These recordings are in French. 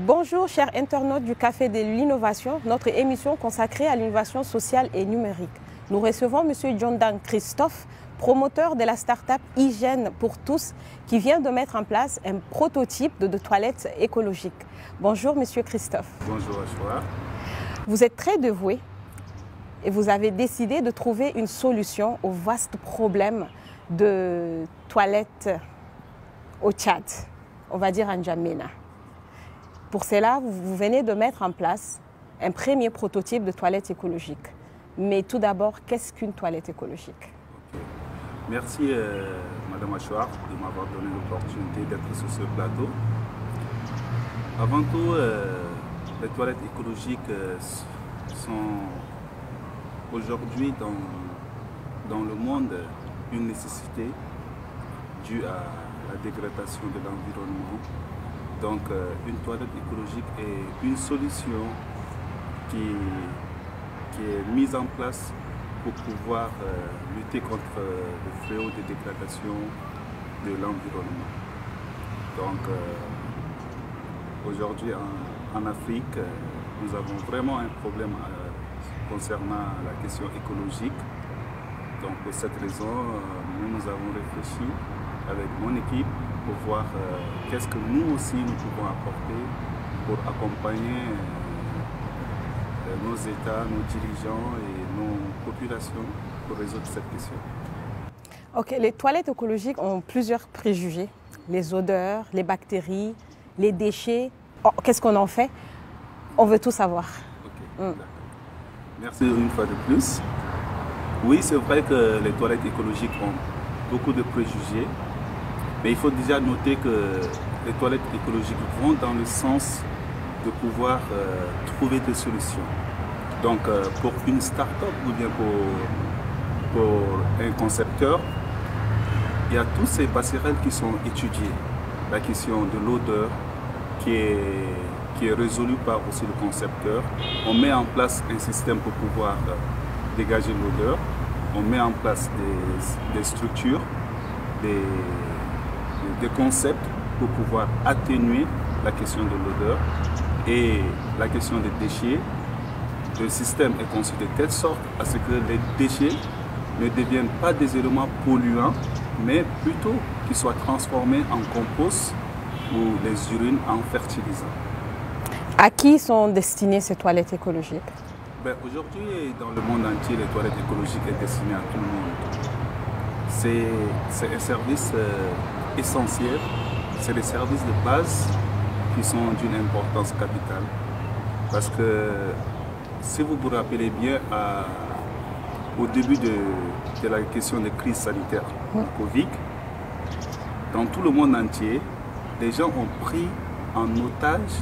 Bonjour chers internautes du Café de l'Innovation, notre émission consacrée à l'innovation sociale et numérique. Nous recevons M. Jondan Christophe, promoteur de la start-up Hygiène pour tous, qui vient de mettre en place un prototype de toilettes écologiques. Bonjour M. Christophe. Bonjour Ashwa. Vous êtes très dévoué et vous avez décidé de trouver une solution au vaste problème de toilettes au Tchad, on va dire en N'Djamena. Pour cela, vous venez de mettre en place un premier prototype de toilette écologique. Mais tout d'abord, qu'est-ce qu'une toilette écologique? Okay. Merci Madame Ashwa de m'avoir donné l'opportunité d'être sur ce plateau. Avant tout, les toilettes écologiques sont aujourd'hui dans le monde une nécessité due à la dégradation de l'environnement. Donc une toilette écologique est une solution qui est mise en place pour pouvoir lutter contre le fléau de dégradation de l'environnement. Donc aujourd'hui en Afrique, nous avons vraiment un problème concernant la question écologique. Donc pour cette raison, nous avons réfléchi avec mon équipe pour voir qu'est-ce que nous aussi nous pouvons apporter pour accompagner nos États, nos dirigeants et nos populations pour résoudre cette question. Ok, les toilettes écologiques ont plusieurs préjugés. Les odeurs, les bactéries, les déchets. Oh, qu'est-ce qu'on en fait? On veut tout savoir. Okay, Merci une fois de plus. Oui, c'est vrai que les toilettes écologiques ont beaucoup de préjugés. Mais il faut déjà noter que les toilettes écologiques vont dans le sens de pouvoir trouver des solutions. Donc pour une start-up ou bien pour un concepteur, il y a tous ces passerelles qui sont étudiées. La question de l'odeur qui est résolue par aussi le concepteur. On met en place un système pour pouvoir dégager l'odeur. On met en place des structures, des concepts pour pouvoir atténuer la question de l'odeur et la question des déchets. Le système est conçu de telle sorte à ce que les déchets ne deviennent pas des éléments polluants, mais plutôt qu'ils soient transformés en compost ou les urines en fertilisants. À qui sont destinées ces toilettes écologiques? Aujourd'hui, dans le monde entier, les toilettes écologiques sont destinées à tout le monde. C'est un service essentiel, c'est des services de base qui sont d'une importance capitale. Parce que si vous vous rappelez bien, au début de la question de crise sanitaire Covid, dans tout le monde entier, les gens ont pris en otage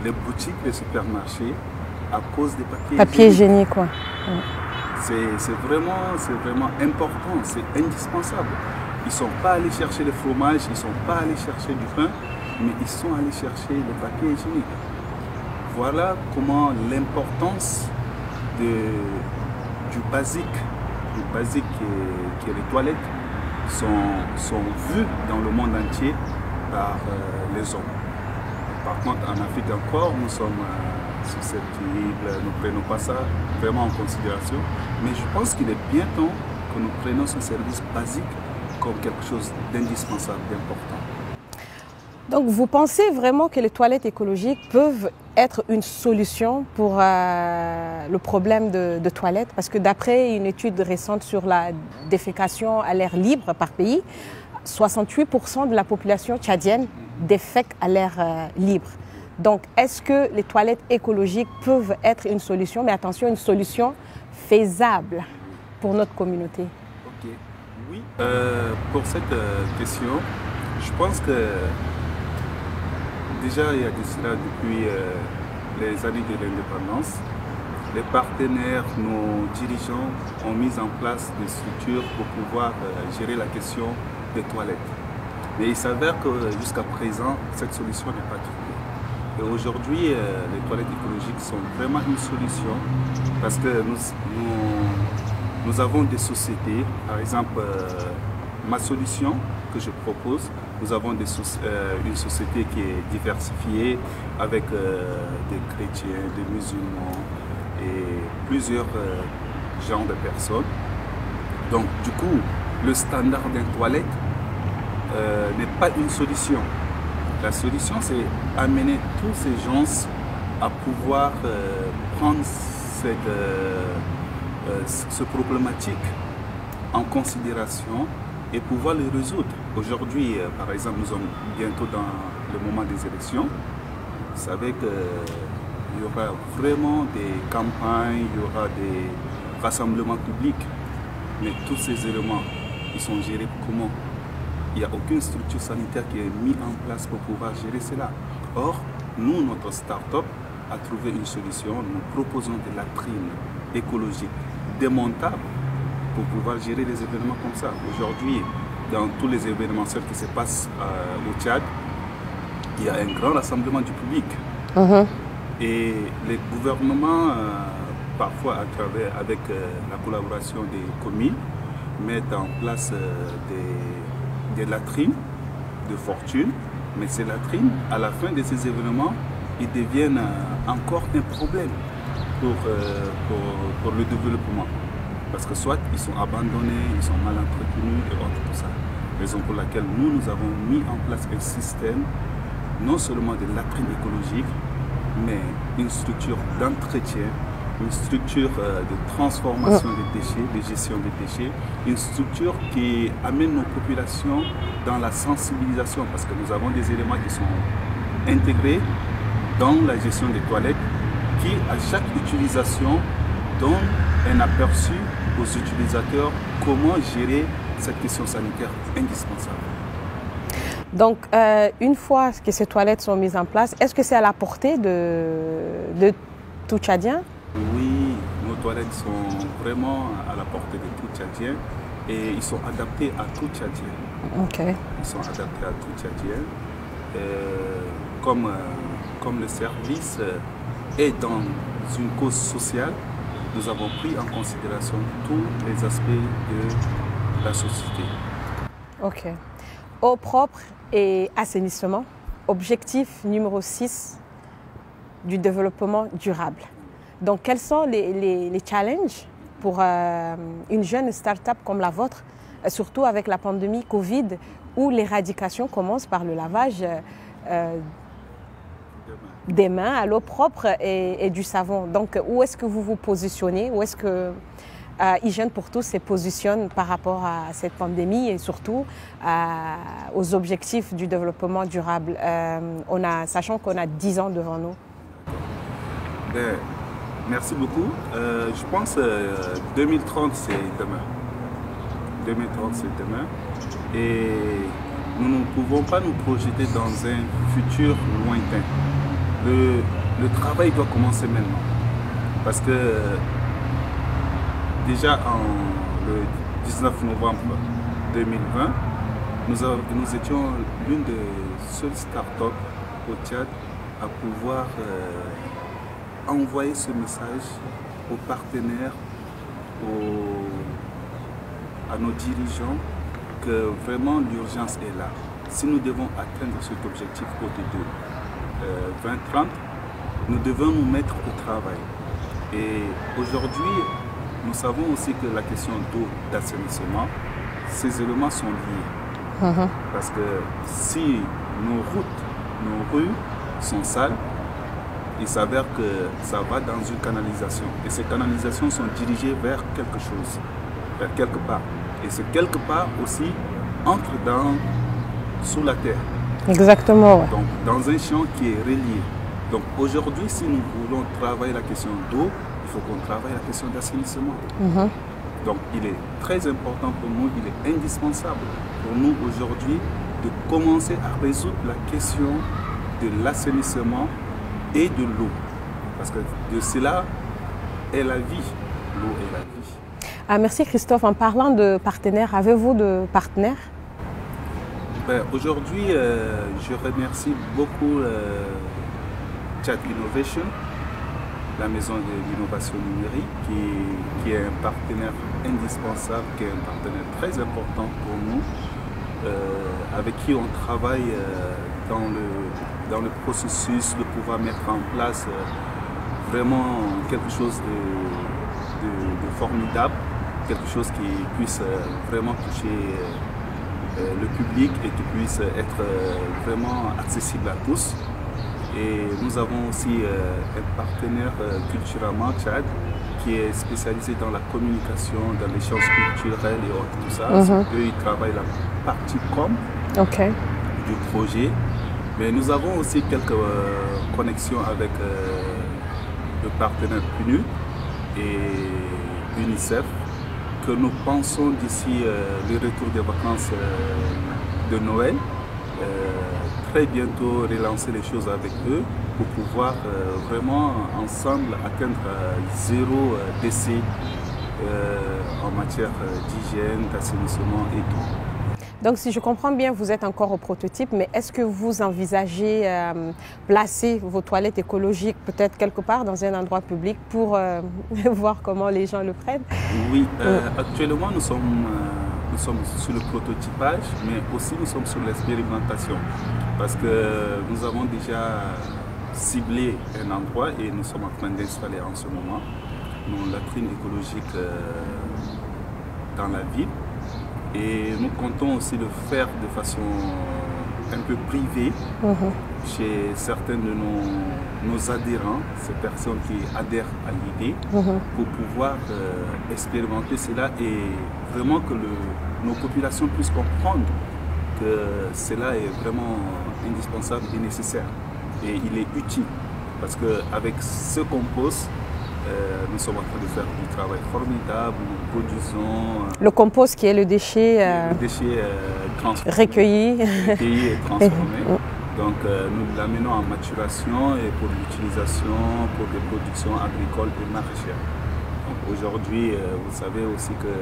les boutiques, les supermarchés à cause des papiers hygiéniques. Quoi. C'est vraiment important, c'est indispensable. Ils ne sont pas allés chercher le fromage, ils ne sont pas allés chercher du pain, mais ils sont allés chercher le papier hygiénique. Voilà comment l'importance du basique qui est les toilettes, sont vues dans le monde entier par les hommes. Par contre, en Afrique encore, nous sommes susceptibles, nous ne prenons pas ça vraiment en considération. Mais je pense qu'il est bien temps que nous prenions ce service basique comme quelque chose d'indispensable, d'important. Donc vous pensez vraiment que les toilettes écologiques peuvent être une solution pour le problème de toilettes? Parce que d'après une étude récente sur la défécation à l'air libre par pays, 68% de la population tchadienne défèque à l'air libre. Donc est-ce que les toilettes écologiques peuvent être une solution, mais attention, une solution faisable pour notre communauté? Ok, oui. Pour cette question, je pense que déjà il y a de cela depuis les années de l'indépendance. Les partenaires, nos dirigeants ont mis en place des structures pour pouvoir gérer la question des toilettes. Mais il s'avère que jusqu'à présent, cette solution n'est pas trouvée. Et aujourd'hui, les toilettes écologiques sont vraiment une solution parce que nous avons des sociétés, par exemple, ma solution que je propose Nous avons une société qui est diversifiée avec des chrétiens, des musulmans et plusieurs genres de personnes. Donc du coup, le standard d'une toilette n'est pas une solution. La solution, c'est amener tous ces gens à pouvoir prendre ce problématique en considération et pouvoir les résoudre. Aujourd'hui, par exemple, nous sommes bientôt dans le moment des élections. Vous savez qu'il y aura vraiment des campagnes, il y aura des rassemblements publics, mais tous ces éléments, ils sont gérés comment? Il n'y a aucune structure sanitaire qui est mise en place pour pouvoir gérer cela. Or, nous, notre start-up a trouvé une solution. Nous proposons des latrines écologiques démontables pour pouvoir gérer les événements comme ça. Aujourd'hui, dans tous les événementiels qui se passent au Tchad, il y a un grand rassemblement du public. Et les gouvernements, parfois avec la collaboration des communes, mettent en place des latrines de fortune. Mais ces latrines, à la fin de ces événements, ils deviennent encore un problème pour le développement. Parce que soit ils sont abandonnés, ils sont mal entretenus et autres tout ça. Raison pour laquelle nous avons mis en place un système non seulement de latrines écologiques, mais une structure d'entretien, une structure de transformation des déchets, de gestion des déchets, une structure qui amène nos populations dans la sensibilisation parce que nous avons des éléments qui sont intégrés dans la gestion des toilettes qui, à chaque utilisation, donnent un aperçu aux utilisateurs comment gérer cette question sanitaire indispensable. Donc, une fois que ces toilettes sont mises en place, est-ce que c'est à la portée de tout Tchadien? Oui, nos toilettes sont vraiment à la portée de tout Tchadien et ils sont adaptés à tout Tchadien. Okay. Ils sont adaptés à tout Tchadien. Comme le service est dans une cause sociale, nous avons pris en considération tous les aspects de la société. Ok. Eau propre et assainissement, objectif numéro 6 du développement durable. Donc, quels sont les challenges pour une jeune start-up comme la vôtre, surtout avec la pandémie Covid, où l'éradication commence par le lavage des mains à l'eau propre et du savon. Donc, où est-ce que vous vous positionnez? Où est-ce que Hygiène pour tous se positionne par rapport à cette pandémie et surtout aux objectifs du développement durable, sachant qu'on a 10 ans devant nous? Merci beaucoup. Je pense que 2030, c'est demain. 2030, c'est demain. Et nous ne pouvons pas nous projeter dans un futur lointain. Le travail doit commencer maintenant. Parce que déjà le 19 novembre 2020, nous étions l'une des seules start-up au Tchad à pouvoir envoyer ce message aux partenaires, à nos dirigeants, que vraiment l'urgence est là. Si nous devons atteindre cet objectif de 2030, nous devons nous mettre au travail. Et aujourd'hui, nous savons aussi que la question d'eau, d'assainissement, ces éléments sont liés. Parce que si nos routes, nos rues sont sales, il s'avère que ça va dans une canalisation. Et ces canalisations sont dirigées vers quelque chose, vers quelque part. Et ce quelque part aussi entre sous la terre. Exactement. Ouais. Donc dans un champ qui est relié. Donc aujourd'hui, si nous voulons travailler la question d'eau, il faut qu'on travaille la question d'assainissement. Donc il est très important pour nous, il est indispensable pour nous aujourd'hui de commencer à résoudre la question de l'assainissement et de l'eau. Parce que de cela est la vie. L'eau est la vie. Merci Christophe. En parlant de partenaires, avez-vous de partenaires? Aujourd'hui, je remercie beaucoup Tchad Innovation, la maison de l'innovation numérique, qui est un partenaire indispensable, qui est un partenaire très important pour nous. avec qui on travaille dans le processus de pouvoir mettre en place vraiment quelque chose de formidable, quelque chose qui puisse vraiment toucher le public et qui puisse être vraiment accessible à tous. Et nous avons aussi un partenaire Culturama Tchad qui est spécialisé dans la communication, dans l'échange culturel et autres, tout ça. Eux, ils travaillent la partie com du projet. Mais nous avons aussi quelques connexions avec le partenaire PNUD et UNICEF que nous pensons d'ici le retour des vacances de Noël. Très bientôt relancer les choses avec eux pour pouvoir vraiment ensemble atteindre zéro décès en matière d'hygiène, d'assainissement et tout. Donc si je comprends bien, vous êtes encore au prototype, mais est-ce que vous envisagez placer vos toilettes écologiques peut-être quelque part dans un endroit public pour voir comment les gens le prennent? Oui, actuellement nous sommes sur le prototypage, mais aussi nous sommes sur l'expérimentation. Parce que nous avons déjà ciblé un endroit et nous sommes en train d'installer en ce moment nos latrines écologiques dans la ville. Et nous comptons aussi le faire de façon un peu privée chez certains de nos adhérents, ces personnes qui adhèrent à l'idée, pour pouvoir expérimenter cela et vraiment que nos populations puissent comprendre que cela est vraiment indispensable et nécessaire. Et il est utile parce qu'avec ce compost, nous sommes en train de faire du travail formidable, nous produisons... le compost qui est le déchet, recueilli et transformé. Donc nous l'amenons en maturation et pour l'utilisation pour des productions agricoles et maraîchères. Donc aujourd'hui, vous savez aussi que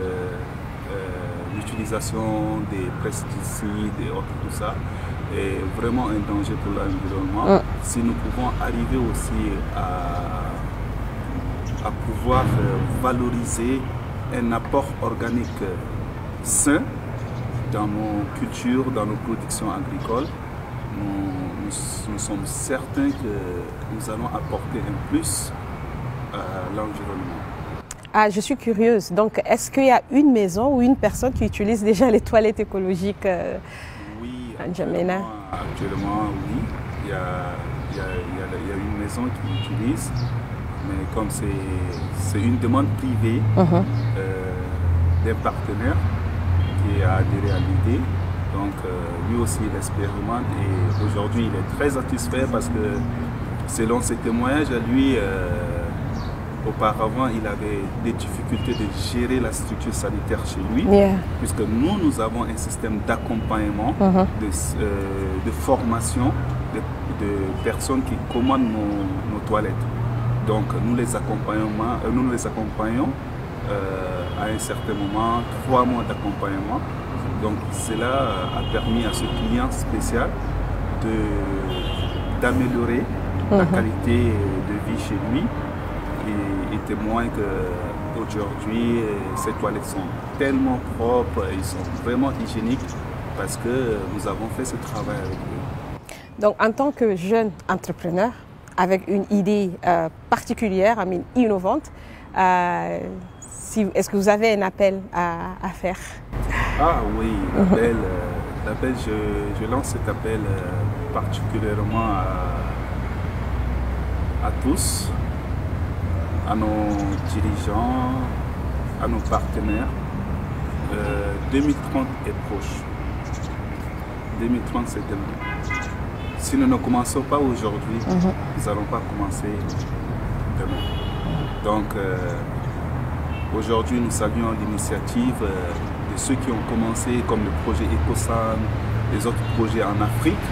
l'utilisation des pesticides et autres, tout ça, est vraiment un danger pour l'environnement. Si nous pouvons arriver aussi à pouvoir valoriser un apport organique sain dans nos cultures, dans nos productions agricoles, nous sommes certains que nous allons apporter un plus à l'environnement. Ah, je suis curieuse. Donc, est-ce qu'il y a une maison ou une personne qui utilise déjà les toilettes écologiques Oui, à N'Djamena? Actuellement, oui. Il y a une maison qui utilise, mais comme c'est une demande privée d'un partenaire qui a adhéré à l'idée, donc lui aussi il expérimente et aujourd'hui il est très satisfait parce que selon ses témoignages à lui, auparavant, il avait des difficultés de gérer la structure sanitaire chez lui, puisque nous avons un système d'accompagnement, de formation de personnes qui commandent nos toilettes. Donc nous les accompagnons à un certain moment, 3 mois d'accompagnement. Donc cela a permis à ce client spécial d'améliorer la qualité de vie chez lui. Et témoigne qu'aujourd'hui, ces toilettes sont tellement propres, ils sont vraiment hygiéniques parce que nous avons fait ce travail avec eux. Donc, en tant que jeune entrepreneur, avec une idée particulière, innovante, est-ce que vous avez un appel à faire? Ah oui, l'appel, je lance cet appel particulièrement à tous, à nos dirigeants, à nos partenaires. 2030 est proche. 2030, c'est demain. Si nous ne commençons pas aujourd'hui, nous n'allons pas commencer demain. Donc, aujourd'hui, nous saluons l'initiative de ceux qui ont commencé, comme le projet EcoSan, les autres projets en Afrique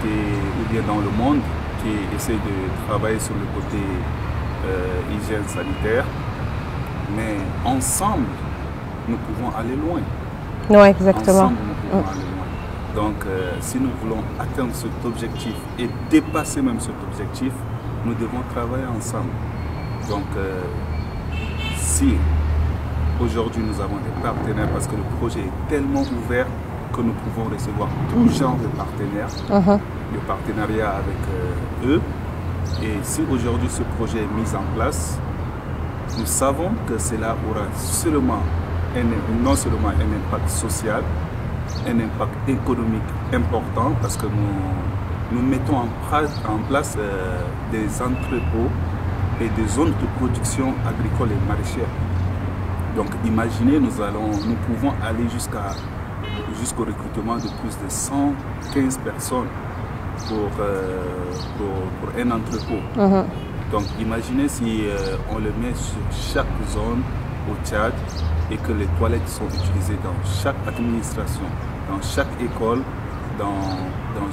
ou bien dans le monde, qui essaient de travailler sur le côté hygiène sanitaire, mais ensemble, nous pouvons aller loin. Oui, exactement. Ensemble, nous pouvons aller loin. Donc, si nous voulons atteindre cet objectif et dépasser même cet objectif, nous devons travailler ensemble. Donc, si aujourd'hui nous avons des partenaires, parce que le projet est tellement ouvert que nous pouvons recevoir tout genre de partenaires, de partenariat avec eux. Et si aujourd'hui ce projet est mis en place, nous savons que cela aura non seulement un impact social, un impact économique important, parce que nous mettons en place des entrepôts et des zones de production agricole et maraîchère. Donc imaginez, nous pouvons aller jusqu'au recrutement de plus de 115 personnes pour un entrepôt. Donc imaginez si on le met sur chaque zone au Tchad et que les toilettes sont utilisées dans chaque administration, dans chaque école, dans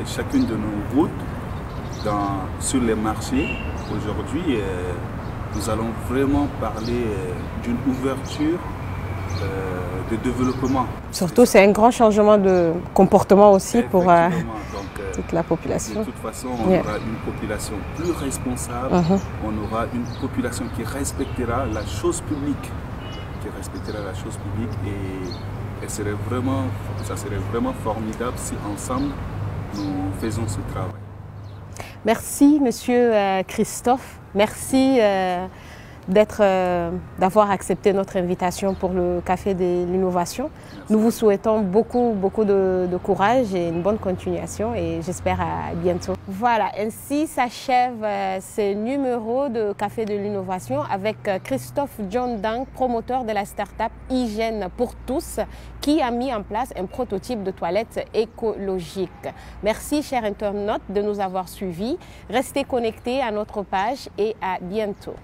chacune de nos routes, sur les marchés. Aujourd'hui, nous allons vraiment parler d'une ouverture de développement. Surtout, c'est un grand changement de comportement aussi pour toute la population. De toute façon, on aura une population plus responsable, on aura une population qui respectera la chose publique, et ça serait vraiment formidable si ensemble nous faisons ce travail. Merci, Monsieur Christophe. Merci d'avoir accepté notre invitation pour le Café de l'Innovation. Nous vous souhaitons beaucoup de courage et une bonne continuation et j'espère à bientôt. Voilà, ainsi s'achève ce numéro de Café de l'Innovation avec Christophe John Dang, promoteur de la start-up Hygiène pour tous, qui a mis en place un prototype de toilette écologique. Merci, chers internautes, de nous avoir suivis. Restez connectés à notre page et à bientôt.